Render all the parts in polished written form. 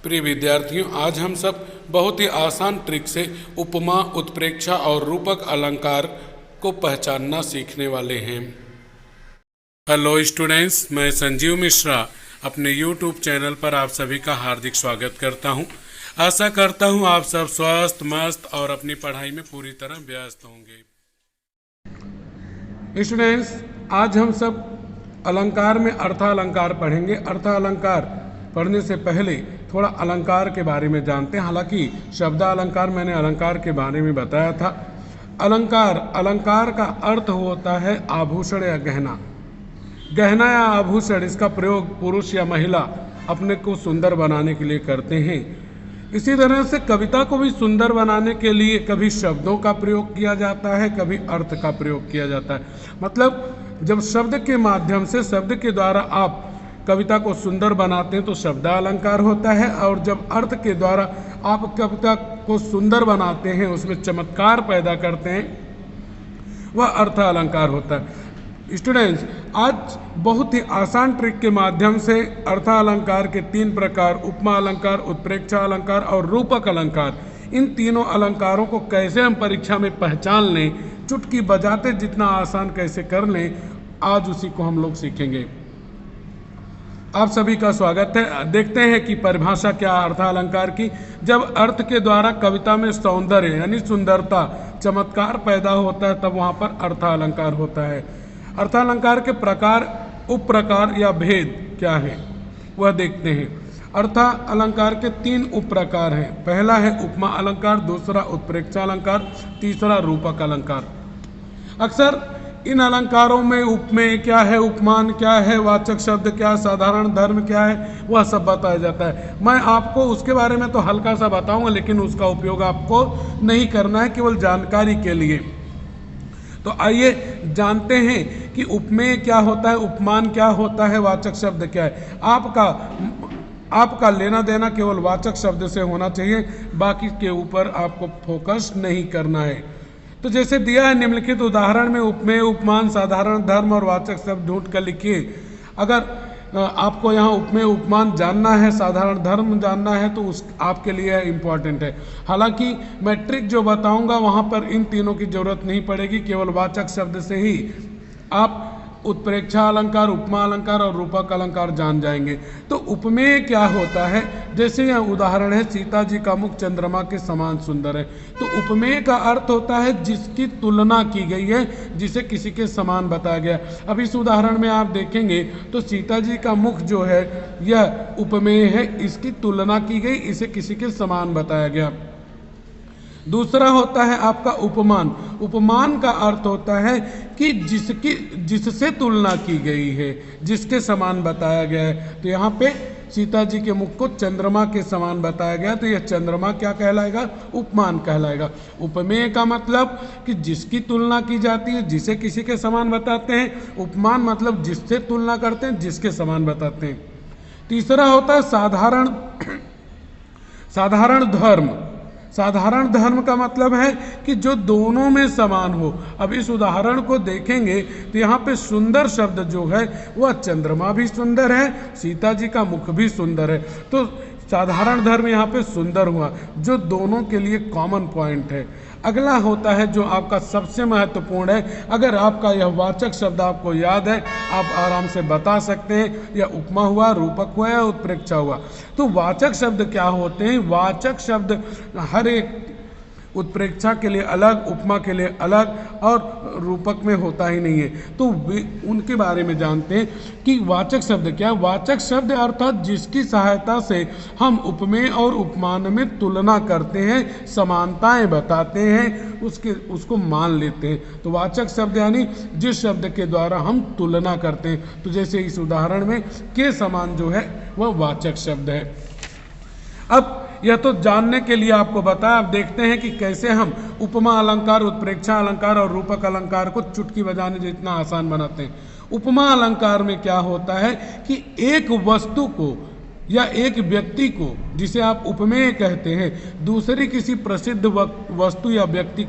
प्रिय विद्यार्थियों, आज हम सब बहुत ही आसान ट्रिक से उपमा, उत्प्रेक्षा और रूपक अलंकार को पहचानना सीखने वाले हैं। हेलो स्टूडेंट्स, मैं संजीव मिश्रा अपने YouTube चैनल पर आप सभी का हार्दिक स्वागत करता हूं। आशा करता हूं आप सब स्वस्थ, मस्त और अपनी पढ़ाई में पूरी तरह व्यस्त होंगे। स्टूडेंट्स, आज हम सब अलंकार में अर्थालंकार पढ़ेंगे। अर्थालंकार पढ़ने से पहले थोड़ा अलंकार के बारे में जानते हैं। हालांकि शब्दालंकार मैंने अलंकार के बारे में बताया था। अलंकार का अर्थ होता है आभूषण या गहना। गहना या आभूषण, इसका प्रयोग पुरुष या महिला अपने को सुंदर बनाने के लिए करते हैं। इसी तरह से कविता को भी सुंदर बनाने के लिए कभी शब्दों का प्रयोग किया जाता है, कभी अर्थ का प्रयोग किया जाता है। मतलब जब शब्द के माध्यम से, शब्द के द्वारा आप कविता को सुंदर बनाते हैं तो शब्दालंकार होता है, और जब अर्थ के द्वारा आप कविता को सुंदर बनाते हैं, उसमें चमत्कार पैदा करते हैं, वह अर्थालंकार होता है। स्टूडेंट्स, आज बहुत ही आसान ट्रिक के माध्यम से अर्थालंकार के 3 प्रकार, उपमा अलंकार, उत्प्रेक्षा अलंकार और रूपक अलंकार, इन तीनों अलंकारों को कैसे हम परीक्षा में पहचान लें, चुटकी बजाते जितना आसान कैसे कर लें, आज उसी को हम लोग सीखेंगे। आप सभी का स्वागत है। देखते हैं कि परिभाषा क्या अर्थालंकार की। जब अर्थ के द्वारा कविता में सौंदर्य यानी सुंदरता, चमत्कार पैदा होता है, तब वहाँ पर अर्थालंकार होता है। अर्थालंकार के प्रकार, उप प्रकार या भेद क्या है वह देखते हैं। अर्थालंकार के 3 उप प्रकार हैं। पहला है उपमा अलंकार, दूसरा उत्प्रेक्षा अलंकार, तीसरा रूपक अलंकार। अक्सर इन अलंकारों में उपमेय क्या है, उपमान क्या है, वाचक शब्द क्या, साधारण धर्म क्या है, वह सब बताया जाता है। मैं आपको उसके बारे में तो हल्का सा बताऊंगा, लेकिन उसका उपयोग आपको नहीं करना है, केवल जानकारी के लिए। तो आइए जानते हैं कि उपमेय क्या होता है, उपमान क्या होता है, वाचक शब्द क्या है। आपका लेना देना केवल वाचक शब्द से होना चाहिए, बाकी के ऊपर आपको फोकस नहीं करना है। तो जैसे दिया है निम्नलिखित उदाहरण में उपमेय, उपमान, साधारण धर्म और वाचक शब्द ढूंढ कर लिखिए। अगर आपको यहाँ उपमेय, उपमान जानना है, साधारण धर्म जानना है, तो उस आपके लिए इम्पॉर्टेंट है। हालांकि मैं ट्रिक जो बताऊंगा वहाँ पर इन तीनों की जरूरत नहीं पड़ेगी, केवल वाचक शब्द से ही आप उत्प्रेक्षा अलंकार, उपमा अलंकार और रूपक अलंकार जान जाएंगे। तो उपमेय क्या होता है, जैसे यह उदाहरण है, सीता जी का मुख चंद्रमा के समान सुंदर है। तो उपमेय का अर्थ होता है जिसकी तुलना की गई है, जिसे किसी के समान बताया गया। अब इस उदाहरण में आप देखेंगे तो सीता जी का मुख जो है यह उपमेय है, इसकी तुलना की गई, इसे किसी के समान बताया गया। दूसरा होता है आपका उपमान। उपमान का अर्थ होता है कि जिससे तुलना की गई है, जिसके समान बताया गया है। तो यहाँ पे सीता जी के मुख को चंद्रमा के समान बताया गया, तो यह चंद्रमा क्या कहलाएगा, उपमान कहलाएगा। उपमेय का मतलब कि जिसकी तुलना की जाती है, जिसे किसी के समान बताते हैं। उपमान मतलब जिससे तुलना करते हैं, जिसके समान बताते हैं। तीसरा होता है साधारण धर्म। साधारण धर्म का मतलब है कि जो दोनों में समान हो। अब इस उदाहरण को देखेंगे तो यहाँ पे सुंदर शब्द जो है वह चंद्रमा भी सुंदर है, सीता जी का मुख भी सुंदर है। तो साधारण धर्म यहाँ पे सुंदर हुआ, जो दोनों के लिए कॉमन पॉइंट है। अगला होता है जो आपका सबसे महत्वपूर्ण है। अगर आपका यह वाचक शब्द आपको याद है, आप आराम से बता सकते हैं, यह उपमा हुआ, रूपक हुआ या उत्प्रेक्षा हुआ। तो वाचक शब्द क्या होते हैं? वाचक शब्द हर एक उत्प्रेक्षा के लिए अलग, उपमा के लिए अलग, और रूपक में होता ही नहीं है। तो उनके बारे में जानते हैं कि वाचक शब्द क्या है। वाचक शब्द अर्थात जिसकी सहायता से हम उपमेय और उपमान में तुलना करते हैं, समानताएं बताते हैं, उसको मान लेते हैं। तो वाचक शब्द यानी जिस शब्द के द्वारा हम तुलना करते हैं। तो जैसे इस उदाहरण में के समान जो है वह वाचक शब्द है। अब यह तो जानने के लिए आपको बताया। अब देखते हैं कि कैसे हम उपमा अलंकार, उत्प्रेक्षा अलंकार और रूपक अलंकार को चुटकी बजाने जितना आसान बनाते हैं। उपमा अलंकार में क्या होता है कि एक वस्तु को या एक व्यक्ति को, जिसे आप उपमेय कहते हैं, दूसरी किसी प्रसिद्ध वस्तु या व्यक्ति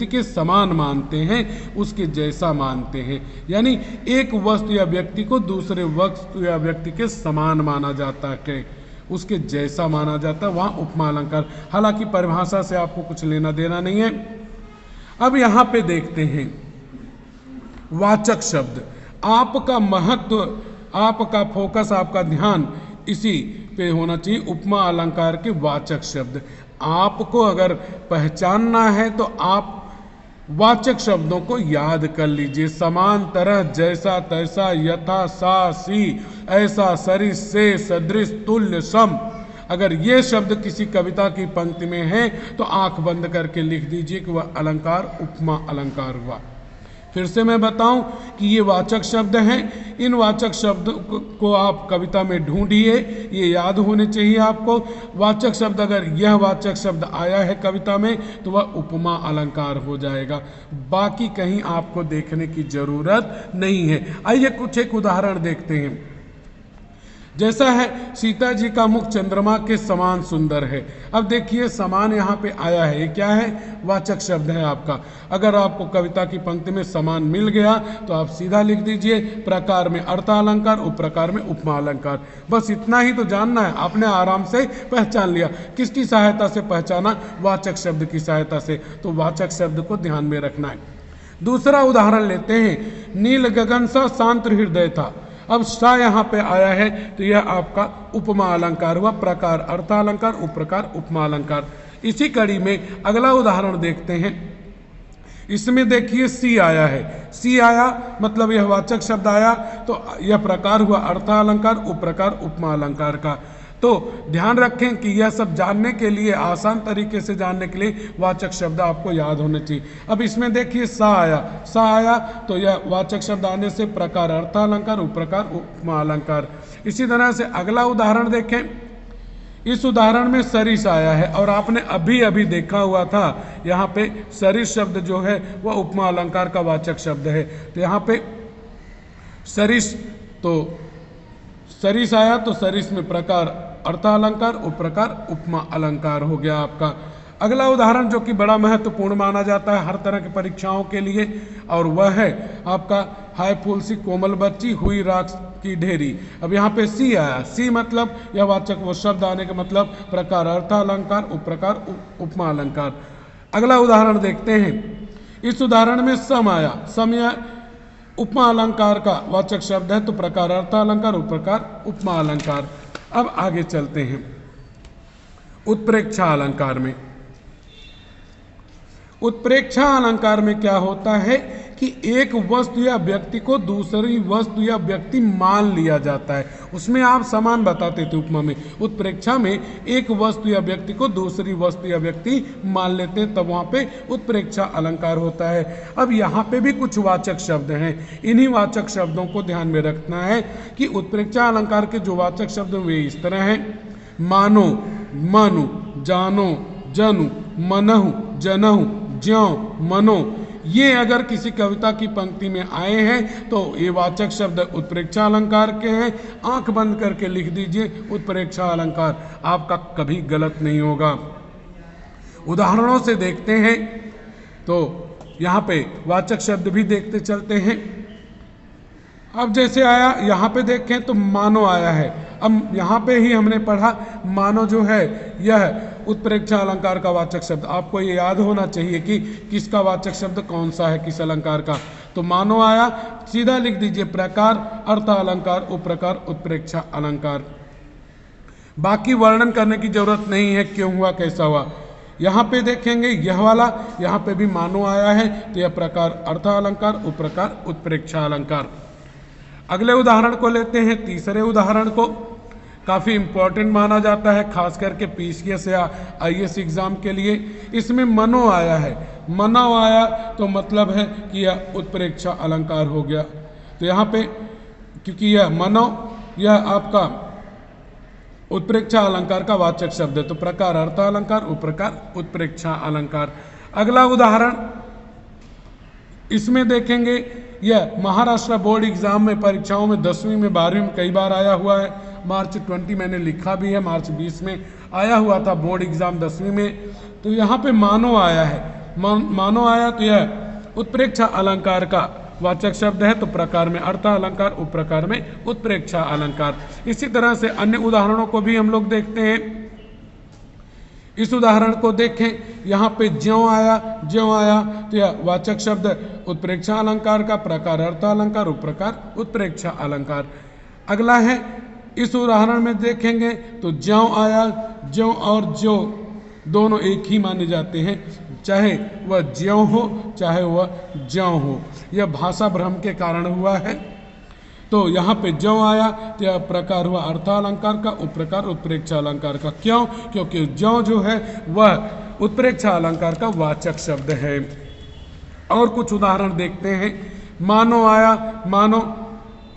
के समान मानते हैं, उसके जैसा मानते हैं। यानी एक वस्तु या व्यक्ति को दूसरे वस्तु या व्यक्ति के समान माना जाता है, उसके जैसा माना जाता है, वहाँ उपमा अलंकार। हालांकि परिभाषा से आपको कुछ लेना देना नहीं है। अब यहाँ पे देखते हैं वाचक शब्द। आपका महत्व, आपका फोकस, आपका ध्यान इसी पे होना चाहिए, उपमा अलंकार के वाचक शब्द। आपको अगर पहचानना है तो आप वाचक शब्दों को याद कर लीजिए। समान, तरह, जैसा, तैसा, यथा, सा, सी, ऐसा, सरिस, से, सदृश, तुल्य, सम। अगर ये शब्द किसी कविता की पंक्ति में है तो आंख बंद करके लिख दीजिए कि वह अलंकार उपमा अलंकार हुआ। फिर से मैं बताऊं कि ये वाचक शब्द हैं। इन वाचक शब्द को आप कविता में ढूंढिए, ये याद होने चाहिए आपको। वाचक शब्द, अगर यह वाचक शब्द आया है कविता में तो वह उपमा अलंकार हो जाएगा, बाकी कहीं आपको देखने की जरूरत नहीं है। आइए कुछ एक उदाहरण देखते हैं। जैसा है, सीता जी का मुख चंद्रमा के समान सुंदर है। अब देखिए समान यहाँ पे आया है, ये क्या है? वाचक शब्द है आपका। अगर आपको कविता की पंक्ति में समान मिल गया तो आप सीधा लिख दीजिए प्रकार में अर्थालंकार, उपप्रकार में उपमा अलंकार। बस इतना ही तो जानना है, आपने आराम से पहचान लिया। किसकी सहायता से पहचाना? वाचक शब्द की सहायता से। तो वाचक शब्द को ध्यान में रखना है। दूसरा उदाहरण लेते हैं, नील गगन सा शांत हृदय था। अब सा यहाँ पे आया है तो यह आपका उपमा अलंकार हुआ, प्रकार अर्थालंकार, उपप्रकार उपमा अलंकार। इसी कड़ी में अगला उदाहरण देखते हैं। इसमें देखिए सी आया है, सी आया मतलब यह वाचक शब्द आया, तो यह प्रकार हुआ अर्थालंकार, उपप्रकार उपमा अलंकार का। तो ध्यान रखें कि यह सब जानने के लिए, आसान तरीके से जानने के लिए वाचक शब्द आपको याद होने चाहिए। अब इसमें देखिए सा आया, सा आया तो यह वाचक शब्द आने से प्रकार अर्थालंकार, उपप्रकार उपमा अलंकार। इसी तरह से अगला उदाहरण देखें। इस उदाहरण में सरिस आया है और आपने अभी अभी देखा हुआ था यहाँ पे सरिस शब्द जो है वह उपमा अलंकार का वाचक शब्द है। तो यहाँ पे सरिस, तो सरिस आया तो सरिस में प्रकार अर्थालंकार, उपप्रकार उपमा अलंकार हो गया आपका। अगला उदाहरण जो कि बड़ा महत्वपूर्ण माना जाता है हर तरह की परीक्षाओं के लिए, और वह है आपका हाय फूल सी कोमल बच्ची हुई राख की ढेरी। अब यहाँ पे सी आया, सी मतलब यह वाचक वो शब्द आने का मतलब प्रकार अर्थालंकार, उपप्रकार उपमा अलंकार। अगला उदाहरण देखते हैं। इस उदाहरण में सम आया, सम उपमा अलंकार का वाचक शब्द है, तो प्रकार अर्थालंकार, उपप्रकार उपमा अलंकार। अब आगे चलते हैं उत्प्रेक्षा अलंकार में। उत्प्रेक्षा अलंकार में क्या होता है कि एक वस्तु या व्यक्ति को दूसरी वस्तु या व्यक्ति मान लिया जाता है। उसमें आप समान बताते थे उपमा में, उत्प्रेक्षा में एक वस्तु या व्यक्ति को दूसरी वस्तु या व्यक्ति मान लेते हैं, तब वहाँ पे उत्प्रेक्षा अलंकार होता है। अब यहाँ पे भी कुछ वाचक शब्द हैं, इन्हीं वाचक शब्दों को ध्यान में रखना है कि उत्प्रेक्षा अलंकार के जो वाचक शब्द वे इस तरह हैं। मानो, मनु, जानो, जनु, मनहु, जनहु, ज्यों, मनो। ये अगर किसी कविता की पंक्ति में आए हैं तो ये वाचक शब्द उत्प्रेक्षा अलंकार के हैं। आंख बंद करके लिख दीजिए उत्प्रेक्षा अलंकार, आपका कभी गलत नहीं होगा। उदाहरणों से देखते हैं तो यहाँ पे वाचक शब्द भी देखते चलते हैं। अब जैसे आया यहाँ पे देखें तो मानो आया है। अब यहाँ पे ही हमने पढ़ा मानो जो है यह उत्प्रेक्षा अलंकार का वाचक शब्द। आपको ये याद होना चाहिए कि किसका वाचक शब्द कौन सा है, किस अलंकार का। तो मानो आया, सीधा लिख दीजिए प्रकार अर्थालंकार, उपप्रकार उत्प्रेक्षा अलंकार। बाकी वर्णन करने की जरूरत नहीं है क्यों हुआ कैसा हुआ। यहाँ पे देखेंगे यह वाला, यहाँ पे भी मानो आया है तो यह प्रकार अर्थालंकार, उपप्रकार उत्प्रेक्षा अलंकार। अगले उदाहरण को लेते हैं। तीसरे उदाहरण को काफ़ी इम्पोर्टेंट माना जाता है, खास करके पीसीएस या आईएएस एग्जाम के लिए। इसमें मनो आया है, मनो आया तो मतलब है कि यह उत्प्रेक्षा अलंकार हो गया। तो यहाँ पे क्योंकि यह मनो यह आपका उत्प्रेक्षा अलंकार का वाचक शब्द है, तो प्रकार अर्थालंकार, उपप्रकार उत्प्रेक्षा अलंकार। अगला उदाहरण इसमें देखेंगे यह महाराष्ट्र बोर्ड एग्जाम में परीक्षाओं में 10वीं में 12वीं में कई बार आया हुआ है। मार्च 20 मैंने लिखा भी है, मार्च 20 में आया हुआ था बोर्ड एग्जाम 10वीं में। तो यहाँ पे मानो आया है, मानो आया तो यह उत्प्रेक्षा अलंकार का वाचक शब्द है। तो प्रकार में अर्थ अलंकार, उपप्रकार में उत्प्रेक्षा अलंकार। इसी तरह से अन्य उदाहरणों को भी हम लोग देखते हैं। इस उदाहरण को देखें, यहाँ पे ज्यों आया, ज्यों आया तो यह वाचक शब्द उत्प्रेक्षा अलंकार का, प्रकार अर्थ अलंकार, उपप्रकार उत्प्रेक्षा अलंकार। अगला है, इस उदाहरण में देखेंगे तो ज्यों आया, ज्यों और ज्यों दोनों एक ही माने जाते हैं, चाहे वह ज्यों हो चाहे वह ज्यों हो। यह भाषा भ्रम के कारण हुआ है। तो यहाँ पे ज्यों आया तो यह प्रकार हुआ अर्थालंकार का, उपप्रकार उत्प्रेक्षा अलंकार का। क्यों? क्योंकि ज्यों जो है वह उत्प्रेक्षा अलंकार का वाचक शब्द है। और कुछ उदाहरण देखते हैं। मानो आया, मानो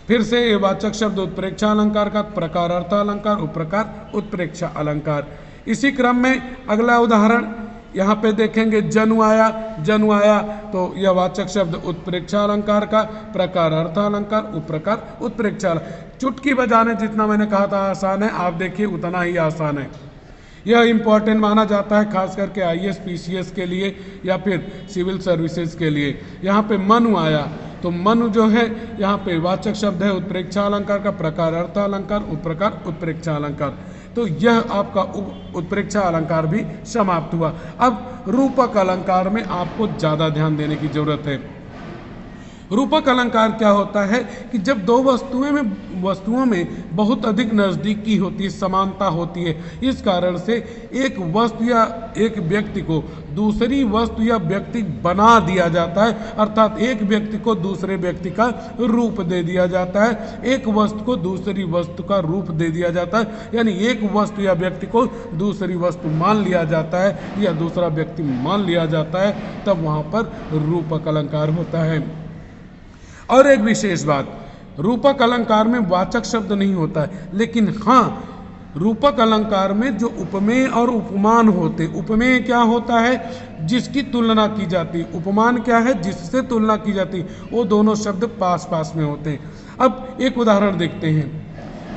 फिर से ये वाचक शब्द उत्प्रेक्षा अलंकार का, प्रकार अर्थालंकार, उपप्रकार उत्प्रेक्षा अलंकार। इसी क्रम में अगला उदाहरण यहाँ पे देखेंगे, जनु आया, जनु आया तो यह वाचक शब्द उत्प्रेक्षा अलंकार का, प्रकार अर्थालंकार, उपप्रकार उत्प्रेक्षा। चुटकी बजाने जितना मैंने कहा था आसान है, आप देखिए उतना ही आसान है। यह इंपॉर्टेंट माना जाता है खास करके आईएएस पीसीएस के लिए या फिर सिविल सर्विसेज के लिए। यहाँ पे मनु आया तो मनु जो है यहाँ पे वाचक शब्द है उत्प्रेक्षा अलंकार का, प्रकार अर्थालंकार, उपप्रकार उत्प्रेक्षा अलंकार। तो यह आपका उत्प्रेक्षा अलंकार भी समाप्त हुआ। अब रूपक अलंकार में आपको ज़्यादा ध्यान देने की जरूरत है। रूपक अलंकार क्या होता है कि जब दो वस्तुओं में बहुत अधिक नज़दीकी होती है, समानता होती है, इस कारण से एक वस्तु या एक व्यक्ति को दूसरी वस्तु या व्यक्ति बना दिया जाता है, अर्थात एक व्यक्ति को दूसरे व्यक्ति का रूप दे दिया जाता है, एक वस्तु को दूसरी वस्तु का रूप दे दिया जाता है। यानी एक वस्तु या व्यक्ति को दूसरी वस्तु मान लिया जाता है या दूसरा व्यक्ति मान लिया जाता है, तब वहाँ पर रूपक अलंकार होता है। और एक विशेष बात, रूपक अलंकार में वाचक शब्द नहीं होता है, लेकिन हाँ रूपक अलंकार में जो उपमेय और उपमान होते, उपमेय क्या होता है जिसकी तुलना की जाती, उपमान क्या है जिससे तुलना की जाती, वो दोनों शब्द पास पास में होते हैं। अब एक उदाहरण देखते हैं,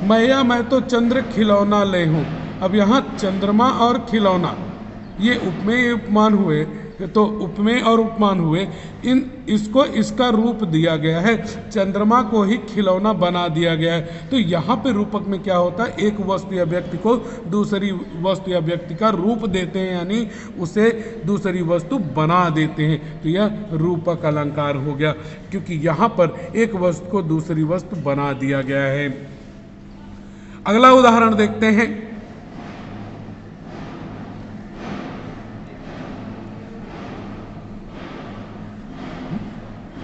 मैया मैं तो चंद्र खिलौना ले हूँ। अब यहाँ चंद्रमा और खिलौना ये उपमेय उपमान हुए, तो उपमेय और उपमान हुए, इसको इसका रूप दिया गया है, चंद्रमा को ही खिलौना बना दिया गया है। तो यहाँ पे रूपक में क्या होता है, एक वस्तु या व्यक्ति को दूसरी वस्तु या व्यक्ति का रूप देते हैं, यानी उसे दूसरी वस्तु बना देते हैं। तो यह रूपक अलंकार हो गया, क्योंकि यहाँ पर एक वस्तु को दूसरी वस्तु बना दिया गया है। अगला उदाहरण देखते हैं,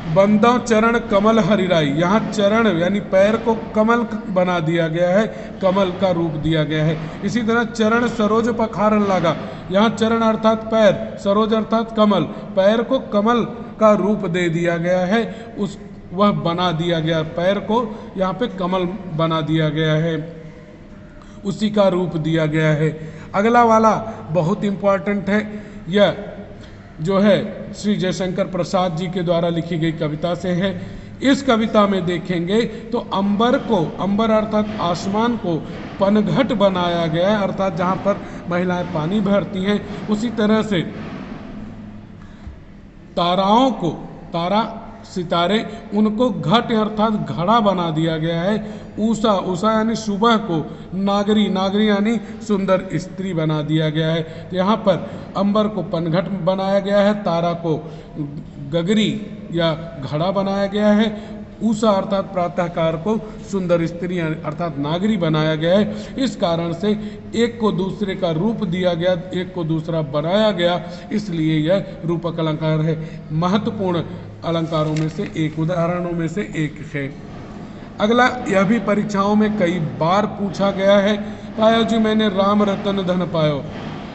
बंदों चरण कमल हरिराई। यहाँ चरण यानी पैर को कमल बना दिया गया है, कमल का रूप दिया गया है। इसी तरह चरण सरोज पखारन लगा, यहाँ चरण अर्थात पैर, सरोज अर्थात कमल, पैर को कमल का रूप दे दिया गया है, वह बना दिया गया, पैर को यहाँ पे कमल बना दिया गया है, उसी का रूप दिया गया है। अगला वाला बहुत इंपॉर्टेंट है, यह जो है श्री जयशंकर प्रसाद जी के द्वारा लिखी गई कविता से है। इस कविता में देखेंगे तो अंबर को, अंबर अर्थात आसमान को पनघट बनाया गया है, अर्थात जहाँ पर महिलाएं पानी भरती हैं, उसी तरह से ताराओं को, तारा सितारे, उनको घट अर्थात घड़ा बना दिया गया है। उषा, उषा यानी सुबह को, नागरी, नागरी यानी सुंदर स्त्री बना दिया गया है। तो यहाँ पर अंबर को पनघट बनाया गया है, तारा को गगरी या घड़ा बनाया गया है, उषा अर्थात प्रातःकाल को सुंदर स्त्री अर्थात नागरी बनाया गया है। इस कारण से एक को दूसरे का रूप दिया गया, एक को दूसरा बनाया गया, इसलिए यह रूपक अलंकार है। महत्वपूर्ण अलंकारों में से एक, उदाहरणों में से एक है। अगला, यह भी परीक्षाओं में कई बार पूछा गया है, पायो जी मैंने राम रतन धन पायो।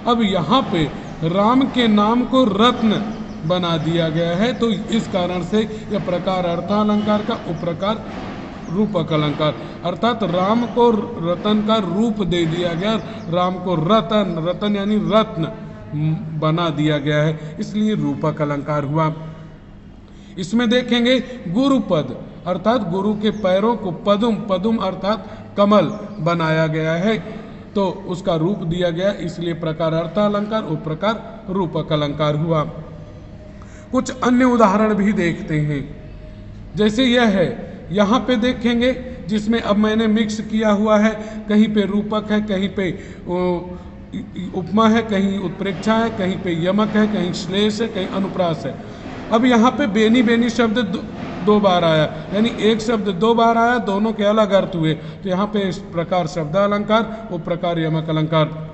अब यहाँ पे राम के नाम को रत्न बना दिया गया है, तो इस कारण से यह प्रकार अर्थालंकार का, उपप्रकार रूपक अलंकार, अर्थात राम को रतन का रूप दे दिया गया, राम को रतन, रतन यानी रत्न बना दिया गया है, इसलिए रूपक अलंकार हुआ। इसमें देखेंगे गुरुपद अर्थात गुरु के पैरों को पदुम, पदुम अर्थात कमल बनाया गया है, तो उसका रूप दिया गया, इसलिए प्रकार अर्थालंकार उप प्रकार रूपक अलंकार हुआ। कुछ अन्य उदाहरण भी देखते हैं, जैसे यह है, यहाँ पे देखेंगे जिसमें अब मैंने मिक्स किया हुआ है, कहीं पे रूपक है, कहीं पे उपमा है, कहीं उत्प्रेक्षा है, कहीं पे यमक है, कहीं श्लेष है, कहीं अनुप्रास है। अब यहाँ पे बेनी बेनी शब्द दो बार आया, यानी एक शब्द दो बार आया, दोनों के अलग अर्थ हुए, तो यहाँ पे इस प्रकार शब्दालंकार उप प्रकार यमक अलंकार।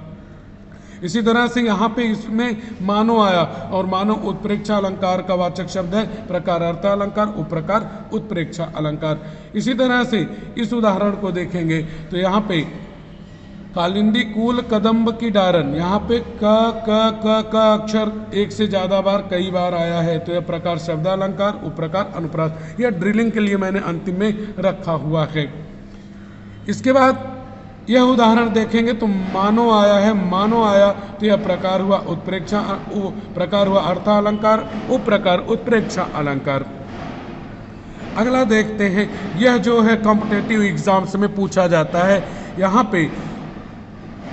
इसी तरह से यहाँ पे इसमें मानो आया, और मानो उत्प्रेक्षा अलंकार का वाचक शब्द है, प्रकार अर्थालंकार उप प्रकार उत्प्रेक्षा अलंकार। इसी तरह से इस उदाहरण को देखेंगे तो यहाँ पे कालिंदी कूल कदम्ब की डारन, यहाँ पे क अक्षर एक से ज्यादा बार कई बार आया है, तो यह प्रकार शब्दालंकार उप प्रकार अनुप्रास। यह ड्रिलिंग के लिए मैंने अंतिम में रखा हुआ है। इसके बाद यह उदाहरण देखेंगे तो मानो आया है, मानो आया तो यह प्रकार हुआ उत्प्रेक्षा, प्रकार हुआ अर्थालंकार उप प्रकार उत्प्रेक्षा अलंकार। अगला देखते हैं, यह जो है कॉम्पिटेटिव एग्जाम्स में पूछा जाता है। यहाँ पे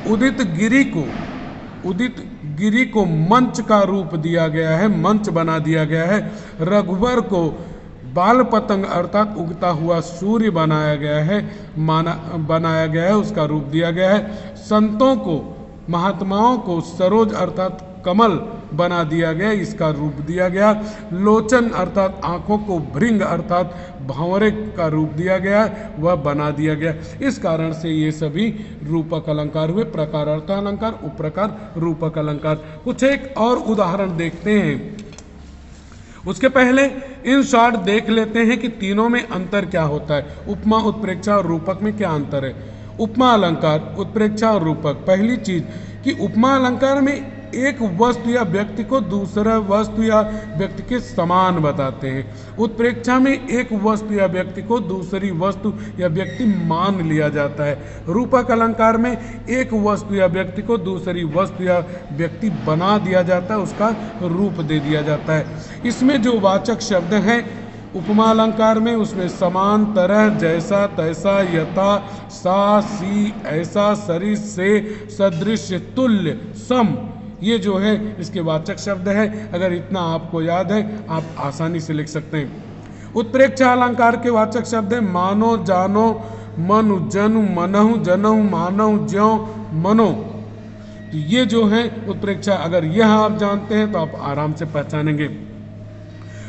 उदित गिरी को मंच का रूप दिया गया है, मंच बना दिया गया है। रघुवर को बाल पतंग अर्थात उगता हुआ सूर्य बनाया गया है, उसका रूप दिया गया है। संतों को, महात्माओं को सरोज अर्थात कमल बना दिया गया, इसका रूप दिया गया। लोचन अर्थात आंखों को भृंग अर्थात भंवरे का रूप दिया गया, वह बना दिया गया। इस कारण से ये सभी रूपक अलंकार हुए, प्रकार अर्थालंकार उप प्रकार रूपक अलंकार। कुछ एक और उदाहरण देखते हैं, उसके पहले इन शॉर्ट देख लेते हैं कि तीनों में अंतर क्या होता है। उपमा, उत्प्रेक्षा और रूपक में क्या अंतर है। उपमा अलंकार, उत्प्रेक्षा और रूपक। पहली चीज कि उपमा अलंकार में एक वस्तु या व्यक्ति को दूसरा वस्तु या व्यक्ति के समान बताते हैं। उत्प्रेक्षा में एक वस्तु या व्यक्ति को दूसरी वस्तु या व्यक्ति मान लिया जाता है। रूपक अलंकार में एक वस्तु या व्यक्ति को दूसरी वस्तु या व्यक्ति बना दिया जाता है, उसका रूप दे दिया जाता है। इसमें जो वाचक शब्द हैं उपमा अलंकार में, उसमें समान, तरह, जैसा, तैसा, यथा, सा, सी, ऐसा, सरिस, से, सदृश, तुल्य, सम, ये जो है इसके वाचक शब्द है। अगर इतना आपको याद है आप आसानी से लिख सकते हैं। उत्प्रेक्षा अलंकार के वाचक शब्द है मानो, जानो, मनु, जनु, मनहु, जनहु, मानहु, ज्यों, मनो। तो ये जो है उत्प्रेक्षा, अगर यह आप जानते हैं तो आप आराम से पहचानेंगे।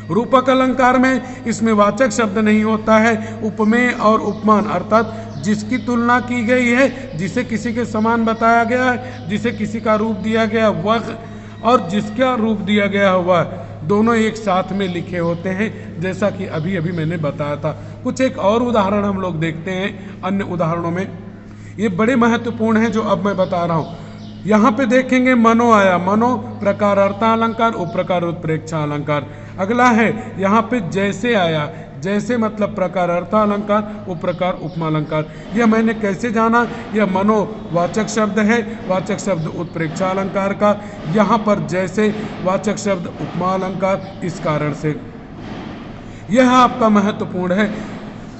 रूपक अलंकार में इसमें वाचक शब्द नहीं होता है। उपमेय और उपमान अर्थात जिसकी तुलना की गई है, जिसे किसी के समान बताया गया है, जिसे किसी का रूप दिया गया वह और जिसका रूप दिया गया हुआ, दोनों एक साथ में लिखे होते हैं, जैसा कि अभी अभी मैंने बताया था। कुछ एक और उदाहरण हम लोग देखते हैं अन्य उदाहरणों में, ये बड़े महत्वपूर्ण हैं जो अब मैं बता रहा हूँ। यहाँ पे देखेंगे मनो आया, मनो प्रकार अर्थालंकार उप प्रकार उत्प्रेक्षा अलंकार। अगला है यहाँ पे जैसे आया, जैसे मतलब प्रकार अर्थालंकार उप प्रकार उपमा अलंकार। यह मैंने कैसे जाना, यह मनो वाचक शब्द है, वाचक शब्द उत्प्रेक्षा अलंकार का, यहाँ पर जैसे वाचक शब्द उपमा अलंकार, इस कारण से यह आपका महत्वपूर्ण है।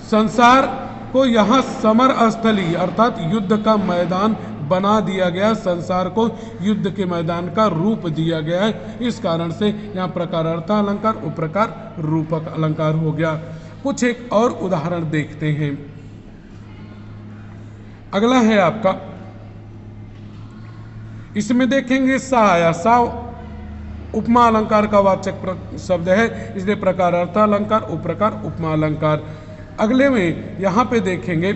संसार को यहाँ समर स्थली अर्थात युद्ध का मैदान बना दिया गया, संसार को युद्ध के मैदान का रूप दिया गया है, इस कारण से यहाँ प्रकार अर्थालंकार उप प्रकार रूपक अलंकार हो गया। कुछ एक और उदाहरण देखते हैं। अगला है आपका, इसमें देखेंगे सा आया, सा उपमा अलंकार का वाचक शब्द है, इसलिए प्रकार अर्थालंकार उप प्रकार उपमा अलंकार। अगले में यहाँ पे देखेंगे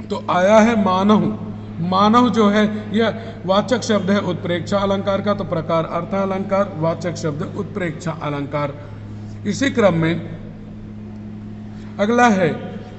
तो आया है मानव, मानव जो है यह वाचक शब्द है उत्प्रेक्षा अलंकार का, तो प्रकार अर्थालंकार, वाचक शब्द उत्प्रेक्षा अलंकार। इसी क्रम में अगला है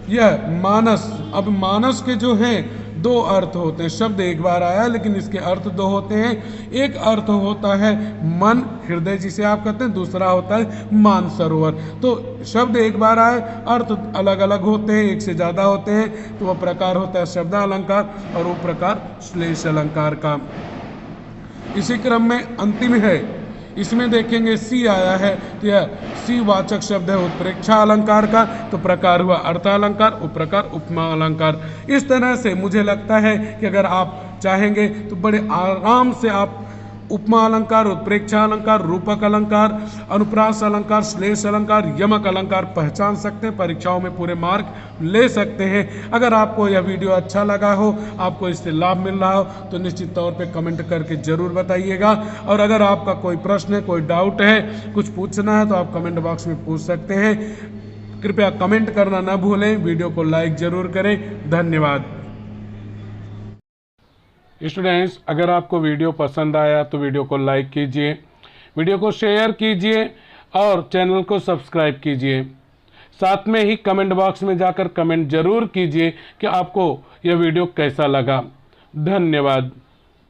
यह मानस। अब मानस के जो हैं दो अर्थ होते हैं, शब्द एक बार आया लेकिन इसके अर्थ दो होते हैं। एक अर्थ होता है मन, हृदय जिसे आप कहते हैं, दूसरा होता है मानसरोवर। तो शब्द एक बार आए, अर्थ अलग अलग होते हैं, एक से ज़्यादा होते हैं, तो वह प्रकार होता है शब्दालंकार और वो प्रकार श्लेष अलंकार का। इसी क्रम में अंतिम है इसमें देखेंगे सी आया है, तो यह सी वाचक शब्द है उत्प्रेक्षा अलंकार का, तो प्रकार हुआ अर्थालंकार, उपप्रकार उपमा अलंकार। इस तरह से मुझे लगता है कि अगर आप चाहेंगे तो बड़े आराम से आप उपमा अलंकार, उत्प्रेक्षा अलंकार, रूपक अलंकार, अनुप्रास अलंकार, श्लेष अलंकार, यमक अलंकार पहचान सकते हैं, परीक्षाओं में पूरे मार्क ले सकते हैं। अगर आपको यह वीडियो अच्छा लगा हो, आपको इससे लाभ मिल रहा हो, तो निश्चित तौर पे कमेंट करके जरूर बताइएगा। और अगर आपका कोई प्रश्न है, कोई डाउट है, कुछ पूछना है, तो आप कमेंट बॉक्स में पूछ सकते हैं। कृपया कमेंट करना न भूलें, वीडियो को लाइक जरूर करें। धन्यवाद। स्टूडेंट्स, अगर आपको वीडियो पसंद आया तो वीडियो को लाइक कीजिए, वीडियो को शेयर कीजिए और चैनल को सब्सक्राइब कीजिए। साथ में ही कमेंट बॉक्स में जाकर कमेंट जरूर कीजिए कि आपको यह वीडियो कैसा लगा। धन्यवाद।